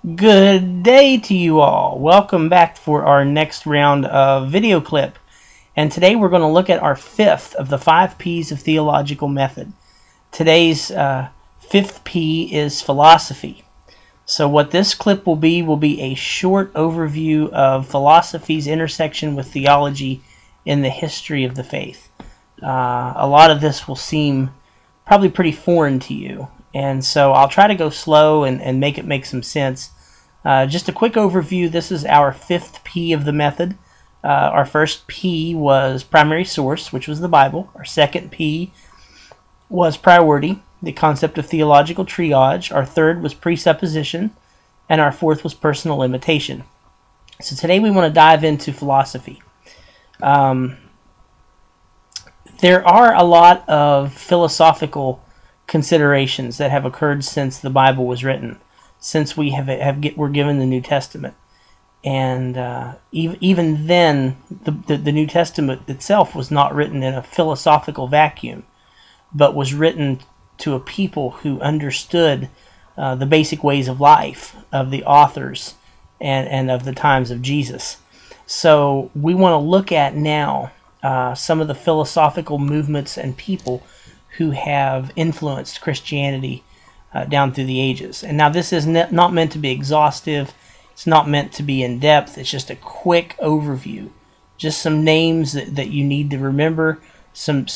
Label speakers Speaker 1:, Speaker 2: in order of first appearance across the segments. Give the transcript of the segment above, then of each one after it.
Speaker 1: Good day to you all. Welcome back for our next round of video clip. And today we're going to look at our fifth of the 5 P's of theological method. Today's fifth P is philosophy. So what this clip will be a short overview of philosophy's intersection with theology in the history of the faith. A lot of this will seem probably pretty foreign to you. And so I'll try to go slow and make it make some sense. Just a quick overview. This is our fifth P of the method. Our first P was primary source, which was the Bible. Our second P was priority, the concept of theological triage. Our third was presupposition. And our fourth was personal imitation. So today we want to dive into philosophy. There are a lot of philosophical considerations that have occurred since the Bible was written, since we're given the New Testament. And even then, the New Testament itself was not written in a philosophical vacuum, but was written to a people who understood the basic ways of life of the authors and of the times of Jesus. So we want to look at now some of the philosophical movements and people who have influenced Christianity down through the ages. And now this is not meant to be exhaustive. It's not meant to be in-depth. It's just a quick overview. Just some names that you need to remember, some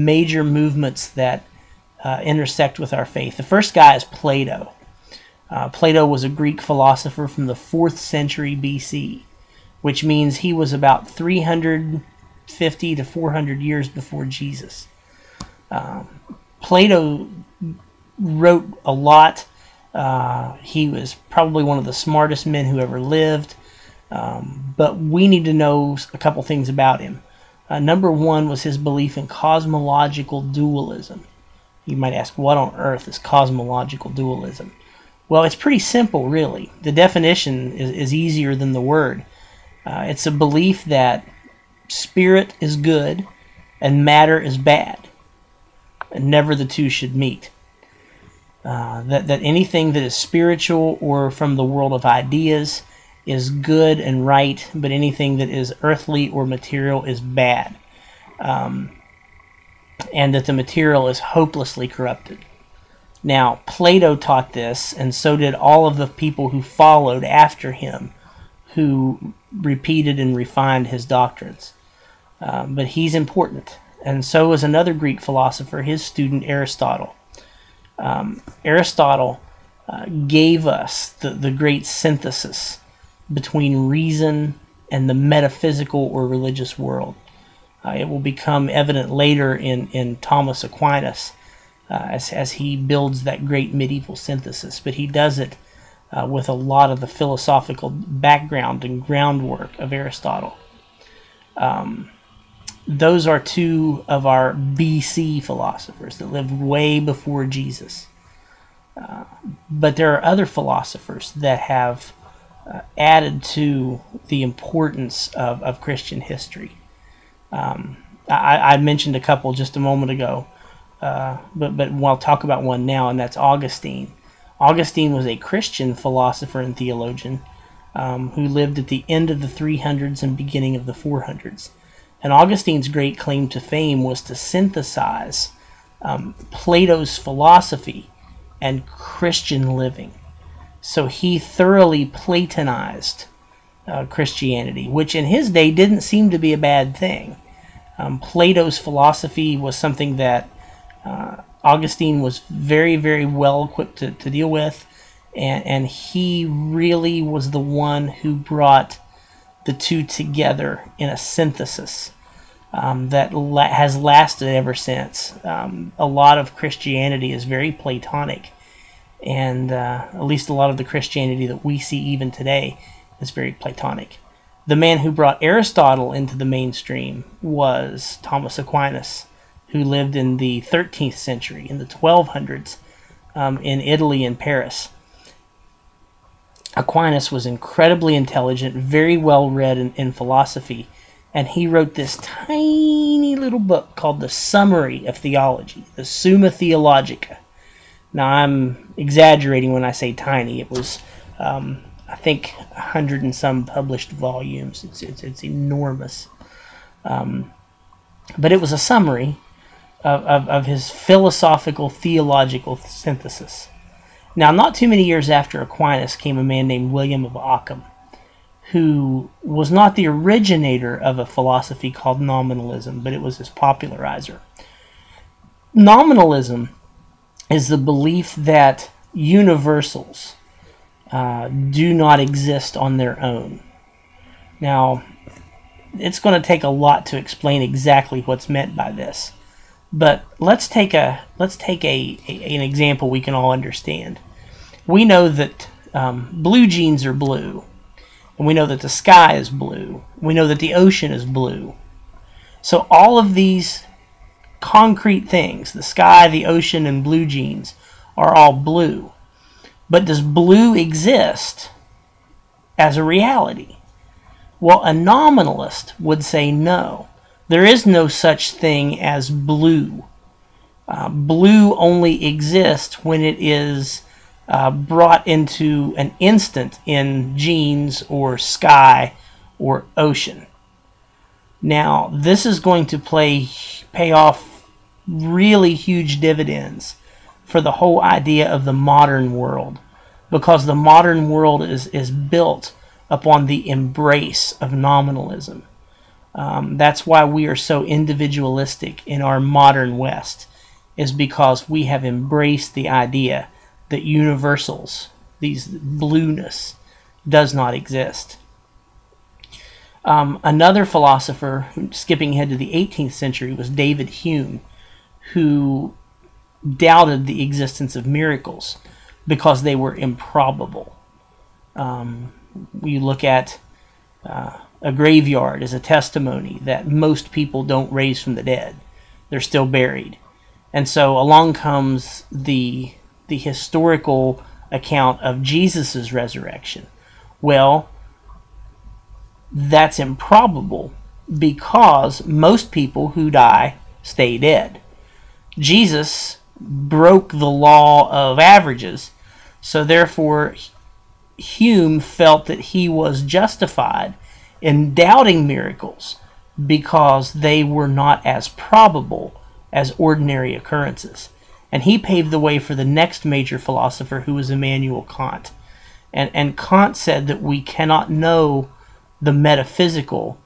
Speaker 1: major movements that intersect with our faith. The first guy is Plato. Plato was a Greek philosopher from the 4th century BC, which means he was about 350 to 400 years before Jesus. Plato wrote a lot. He was probably one of the smartest men who ever lived. But we need to know a couple things about him. Number one was his belief in cosmological dualism. You might ask, what on earth is cosmological dualism? Well, it's pretty simple, really. The definition is easier than the word. It's a belief that spirit is good and matter is bad, and never the two should meet. That anything that is spiritual or from the world of ideas is good and right, but anything that is earthly or material is bad. And that the material is hopelessly corrupted. Now, Plato taught this, and so did all of the people who followed after him, who repeated and refined his doctrines. But he's important. And so is another Greek philosopher, his student Aristotle. Aristotle gave us the great synthesis between reason and the metaphysical or religious world. It will become evident later in Thomas Aquinas as he builds that great medieval synthesis. But he does it with a lot of the philosophical background and groundwork of Aristotle. Those are two of our BC philosophers that lived way before Jesus. But there are other philosophers that have added to the importance of Christian history. I mentioned a couple just a moment ago, but I'll talk about one now, and that's Augustine. Augustine was a Christian philosopher and theologian who lived at the end of the 300s and beginning of the 400s. And Augustine's great claim to fame was to synthesize Plato's philosophy and Christian living. So he thoroughly Platonized Christianity, which in his day didn't seem to be a bad thing. Plato's philosophy was something that Augustine was very, very well equipped to deal with, and he really was the one who brought the two together in a synthesis that has lasted ever since. A lot of Christianity is very Platonic, and at least a lot of the Christianity that we see even today is very Platonic. The man who brought Aristotle into the mainstream was Thomas Aquinas, who lived in the 13th century, in the 1200s, in Italy and Paris. Aquinas was incredibly intelligent, very well read in philosophy, and he wrote this tiny little book called the Summary of Theology, the Summa Theologica. Now, I'm exaggerating when I say tiny. It was I think 100 and some published volumes. It's enormous. But it was a summary of his philosophical theological synthesis. Now, not too many years after Aquinas came a man named William of Ockham, who was not the originator of a philosophy called nominalism, but it was his popularizer. Nominalism is the belief that universals do not exist on their own. Now, it's going to take a lot to explain exactly what's meant by this, but let's take an example we can all understand. We know that blue jeans are blue, and we know that the sky is blue. We know that the ocean is blue. So all of these concrete things, the sky, the ocean, and blue jeans, are all blue. But does blue exist as a reality? Well, a nominalist would say no. There is no such thing as blue. Blue only exists when it is brought into an instant in jeans or sky or ocean. Now, this is going to pay off really huge dividends for the whole idea of the modern world, because the modern world is built upon the embrace of nominalism. That's why we are so individualistic in our modern West, is because we have embraced the idea that universals, these blueness, does not exist. Another philosopher, skipping ahead to the 18th century, was David Hume, who doubted the existence of miracles because they were improbable. We look at a graveyard as a testimony that most people don't raise from the dead. They're still buried. And so along comes the historical account of Jesus' resurrection. Well, that's improbable because most people who die stay dead. Jesus broke the law of averages, so therefore Hume felt that he was justified in doubting miracles because they were not as probable as ordinary occurrences. And he paved the way for the next major philosopher, who was Immanuel Kant. And Kant said that we cannot know the metaphysical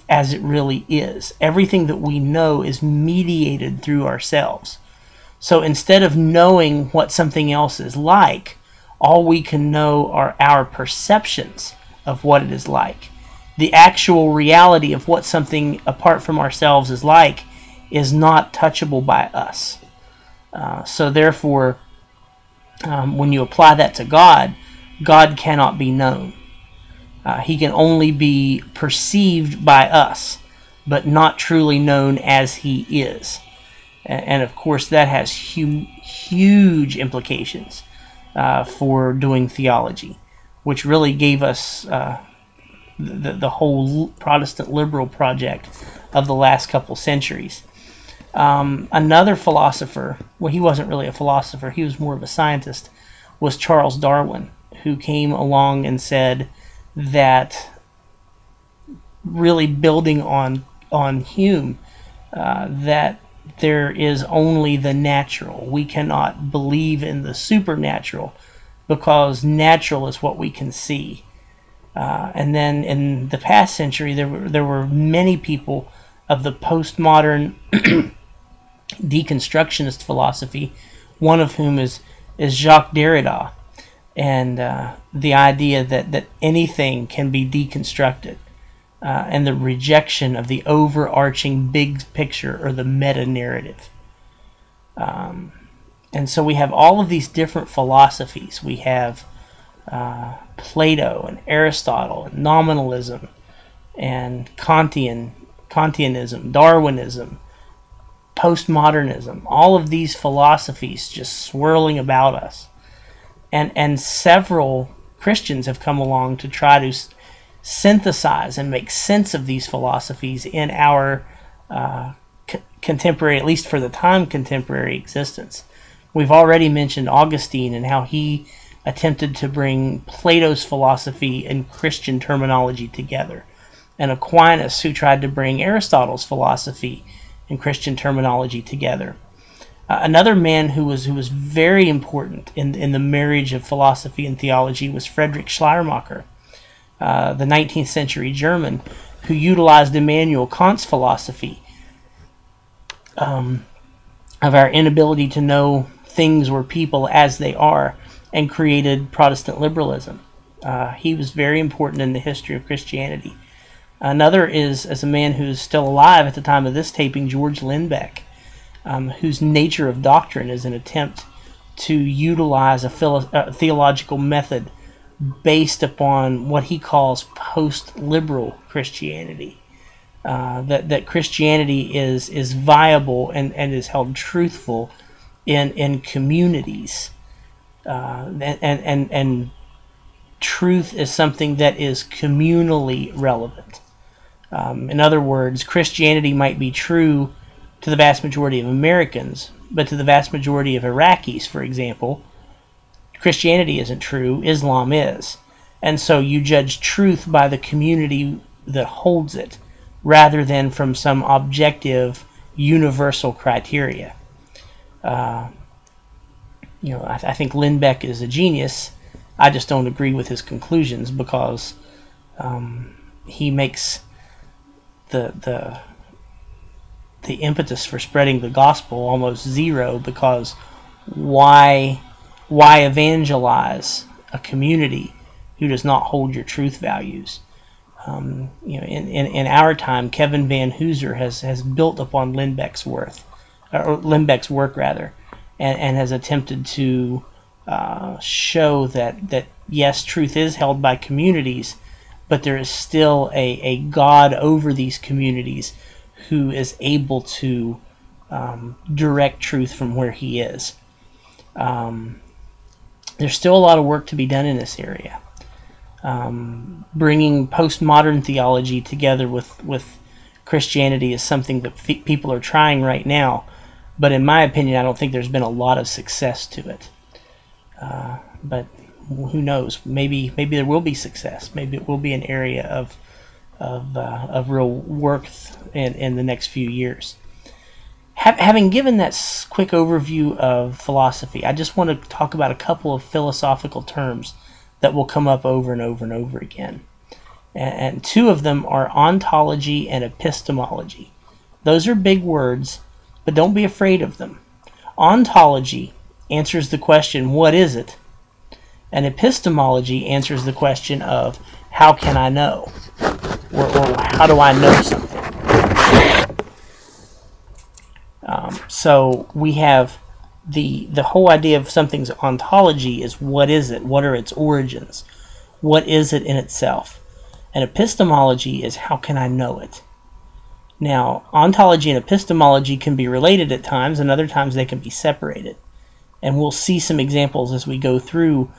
Speaker 1: as it really is. Everything that we know is mediated through ourselves. So instead of knowing what something else is like, all we can know are our perceptions of what it is like. The actual reality of what something apart from ourselves is like is not touchable by us. So therefore, when you apply that to God, God cannot be known. He can only be perceived by us, but not truly known as he is. And of course, that has huge implications for doing theology, which really gave us the whole Protestant liberal project of the last couple centuries. Another philosopher, well, he wasn't really a philosopher, he was more of a scientist, was Charles Darwin, who came along and said that, really building on Hume, that there is only the natural. We cannot believe in the supernatural because natural is what we can see. And then in the past century, there were many people of the postmodern deconstructionist philosophy, one of whom is Jacques Derrida, and the idea that anything can be deconstructed, and the rejection of the overarching big picture or the meta-narrative. And so we have all of these different philosophies. We have Plato and Aristotle and nominalism and Kantianism, Darwinism, postmodernism, all of these philosophies just swirling about us. And several Christians have come along to try to synthesize and make sense of these philosophies in our contemporary, at least for the time, contemporary existence. We've already mentioned Augustine and how he attempted to bring Plato's philosophy and Christian terminology together, and Aquinas, who tried to bring Aristotle's philosophy and Christian terminology together. Another man who was very important in the marriage of philosophy and theology was Friedrich Schleiermacher, the 19th century German, who utilized Immanuel Kant's philosophy of our inability to know things or people as they are, and created Protestant liberalism. He was very important in the history of Christianity. Another is, as a man who's still alive at the time of this taping, George Lindbeck, whose Nature of Doctrine is an attempt to utilize a theological method based upon what he calls post-liberal Christianity. That Christianity is viable and is held truthful in communities. And truth is something that is communally relevant. In other words, Christianity might be true to the vast majority of Americans, but to the vast majority of Iraqis, for example, Christianity isn't true, Islam is. And so you judge truth by the community that holds it, rather than from some objective, universal criteria. I think Lindbeck is a genius. I just don't agree with his conclusions, because he makes the impetus for spreading the gospel almost zero, because why evangelize a community who does not hold your truth values? In our time, Kevin Van Hooser has built upon Lindbeck's work rather, and has attempted to show that yes, truth is held by communities, but there is still a God over these communities who is able to direct truth from where he is. There's still a lot of work to be done in this area. Bringing postmodern theology together with Christianity is something that people are trying right now, but in my opinion, I don't think there's been a lot of success to it. But who knows? Maybe there will be success. Maybe it will be an area of real work in the next few years. Having given that quick overview of philosophy, I just want to talk about a couple of philosophical terms that will come up over and over and over again. And two of them are ontology and epistemology. Those are big words, but don't be afraid of them. Ontology answers the question, what is it? And epistemology answers the question of, how can I know? Or how do I know something? So we have the whole idea of something's ontology is, what is it? What are its origins? What is it in itself? And epistemology is, how can I know it? Now, ontology and epistemology can be related at times, and other times they can be separated. And we'll see some examples as we go through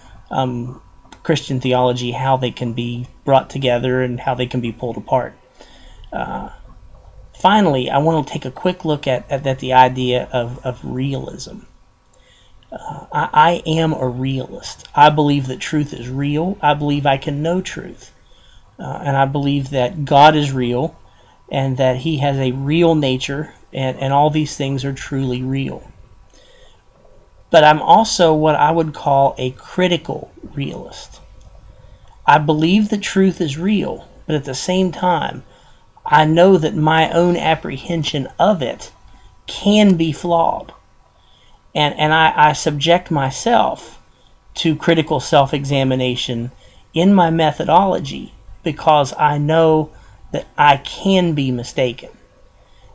Speaker 1: Christian theology, how they can be brought together and how they can be pulled apart. Finally, I want to take a quick look at the idea of realism. I am a realist. I believe that truth is real. I believe I can know truth. And I believe that God is real, and that he has a real nature, and all these things are truly real. But I'm also what I would call a critical realist. I believe that truth is real, but at the same time, I know that my own apprehension of it can be flawed. And I subject myself to critical self-examination in my methodology, because I know that I can be mistaken.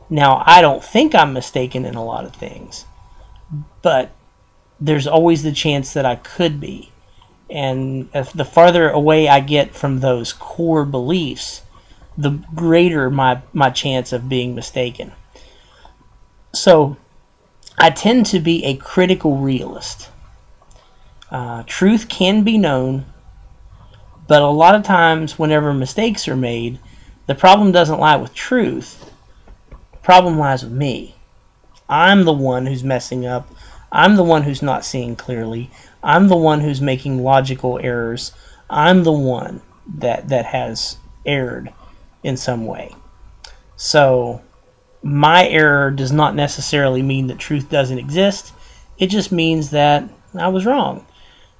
Speaker 1: Now, I don't think I'm mistaken in a lot of things, but there's always the chance that I could be. And if the farther away I get from those core beliefs, the greater my chance of being mistaken. So I tend to be a critical realist. Truth can be known, but a lot of times whenever mistakes are made, the problem doesn't lie with truth. The problem lies with me. I'm the one who's messing up. I'm the one who's not seeing clearly. I'm the one who's making logical errors. I'm the one that has erred in some way. So my error does not necessarily mean that truth doesn't exist. It just means that I was wrong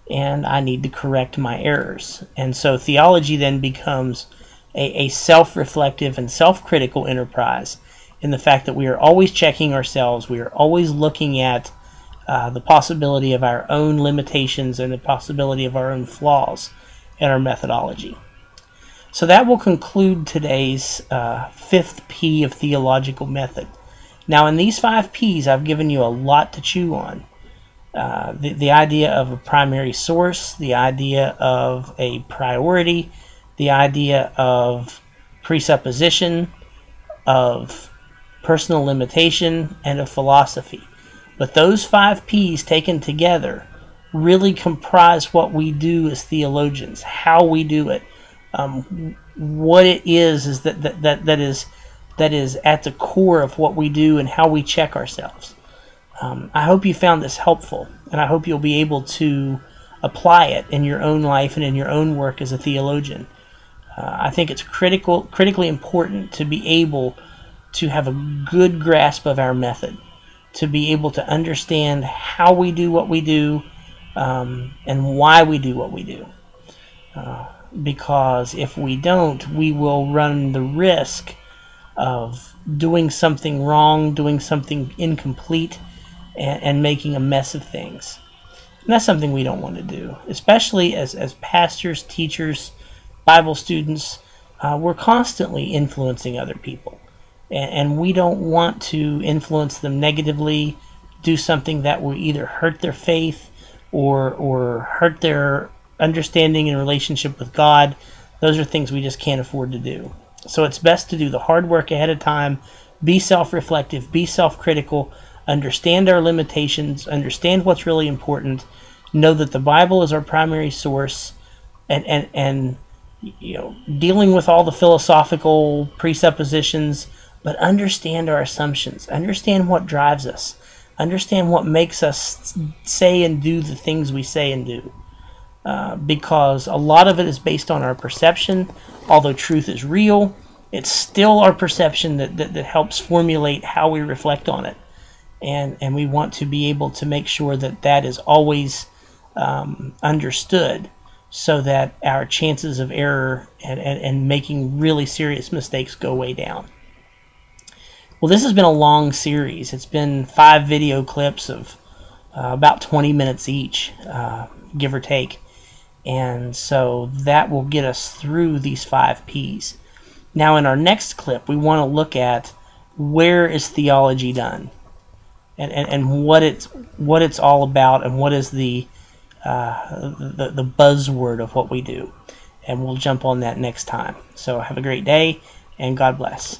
Speaker 1: and I need to correct my errors. And so theology then becomes a self-reflective and self-critical enterprise in the fact that we are always checking ourselves. We are always looking at the possibility of our own limitations and the possibility of our own flaws in our methodology. So that will conclude today's fifth P of theological method. Now in these 5 P's, I've given you a lot to chew on. The idea of a primary source, the idea of a priority, the idea of presupposition, of personal limitation, and of philosophy. But those 5 P's taken together really comprise what we do as theologians, how we do it. What it is that is at the core of what we do and how we check ourselves. I hope you found this helpful, and I hope you'll be able to apply it in your own life and in your own work as a theologian. I think it's critically important to be able to have a good grasp of our method, to be able to understand how we do what we do, and why we do what we do. Because if we don't, we will run the risk of doing something wrong, doing something incomplete, and making a mess of things. And that's something we don't want to do, especially as pastors, teachers, Bible students. We're constantly influencing other people, and we don't want to influence them negatively, do something that will either hurt their faith or hurt their understanding and relationship with God. Those are things we just can't afford to do. So it's best to do the hard work ahead of time, be self-reflective, be self-critical, understand our limitations, understand what's really important, know that the Bible is our primary source, and you know, dealing with all the philosophical presuppositions, but understand our assumptions, understand what drives us, understand what makes us say and do the things we say and do. Because a lot of it is based on our perception. Although truth is real, it's still our perception that helps formulate how we reflect on it. And we want to be able to make sure that that is always understood, so that our chances of error and making really serious mistakes go way down. Well, this has been a long series. It's been 5 video clips of about 20 minutes each, give or take. And so that will get us through these 5 P's. Now in our next clip, we want to look at where is theology done, and what it's all about, and what is the buzzword of what we do. And we'll jump on that next time. So have a great day, and God bless.